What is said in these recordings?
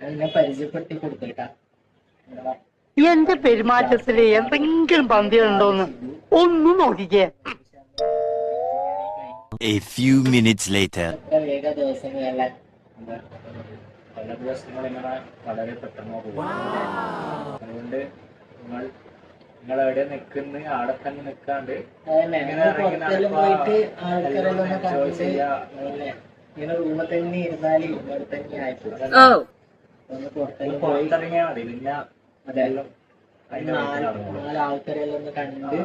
എന്നെ പരിചയപ്പെടുത്തി കൊടുക്കട്ടാ. എന്റെ പെരുമാറ്റത്തില് എന്തെങ്കിലും പന്തികളുണ്ടോന്ന് ഒന്നും നോക്കിക്കേ. A few minutes later. വേഗ ദിവസങ്ങളല്ല പല ദിവസങ്ങൾ ഇങ്ങനെ വളരെ പെട്ടെന്ന് പോകും. അതുകൊണ്ട് നിങ്ങൾ എവിടെ നിൽക്കുന്ന ആടെ തന്നെ നിൽക്കാണ്ട് പുറത്തെല്ലാം പോയിട്ട് ആൾക്കാരെല്ലാം ഒന്ന് കണ്ടിട്ട് ഇങ്ങനെ റൂമിൽ തന്നെ ഇരുന്നാല് ഇവിടെ തന്നെ ആയിപ്പോകും. ഒന്ന് പുറത്തെല്ലാം പോയി പുറത്തിറങ്ങിയാൽ മതി. പിന്നെ അതെല്ലാം നാലാൾക്കാരെല്ലാം ഒന്ന് കണ്ട്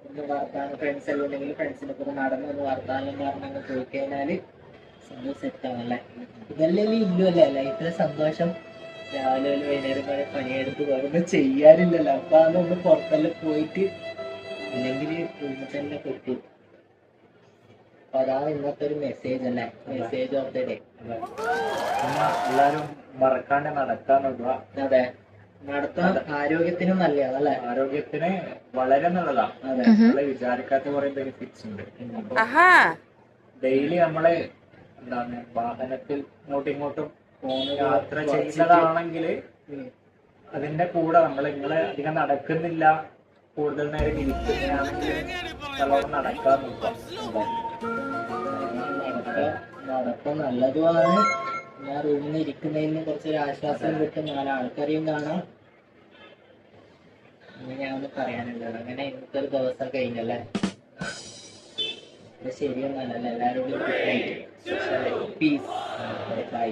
ഒന്ന് വർത്താനം ഫ്രണ്ട്സ് എല്ലാം ഉണ്ടെങ്കിൽ ഫ്രണ്ട്സിനെ കൂടെ നടന്ന് ഒന്ന് വർത്താനം പറഞ്ഞങ്ങ് പോയി കഴിഞ്ഞാല് സംഭവം സെറ്റ് ആണല്ലേ. ഇതല്ലേ ഇല്ലല്ലേ ലൈഫിലെ സന്തോഷം. രാവിലെ വൈകുന്നേരം വരെ പണിയെടുത്ത് വേറൊന്നും ചെയ്യാനില്ലല്ലോ. അപ്പൊ അതൊന്ന് പുറത്തെല്ലാം പോയിട്ട് അല്ലെങ്കിൽ റൂമിൽ തന്നെ കിട്ടും. അപ്പൊ അതാണ് ഇന്നത്തെ ഒരു മെസ്സേജ് അല്ലേ, മെസ്സേജ് ഓഫ് ദ ഡേ. എല്ലാരും മറക്കാണ്ട് നടക്കാൻ നോക്കുക. അതെ, നടത്താൻ ആരോഗ്യത്തിനും നല്ലതാണല്ലേ. ആരോഗ്യത്തിന് വളരെ നല്ലതാണ്. നമ്മള് വിചാരിക്കാത്ത കുറെ ബെനിഫിറ്റ്സ് ഉണ്ട്. ഡെയിലി നമ്മള് എന്താണ് വാഹനത്തിൽ ഇങ്ങോട്ടും യാത്ര ചെയ്യുന്നതാണെങ്കിൽ അതിന്റെ കൂടെ നിങ്ങള് അധികം നടക്കുന്നില്ല, കൂടുതൽ നേരം ഇരിക്കുന്നതാണെങ്കിൽ നല്ലോണം നടക്കാൻ നോക്കാം. നടക്കം നല്ലതുമാണ്. ഞാൻ റൂമിൽ നിന്ന് ഇരിക്കുന്നതിന് കുറച്ചൊരു ആശ്വാസം കിട്ടും, നാലാൾക്കാരെയും കാണാം. അങ്ങനെയാണെന്ന് പറയാനുള്ളത്. അങ്ങനെ ഇന്നത്തെ ഒരു ദിവസം കഴിഞ്ഞല്ലേ. ശരിയൊന്നല്ലല്ലോ. എല്ലാവരോടും ഗുഡ് നൈറ്റ്, പീസ്, ബൈ.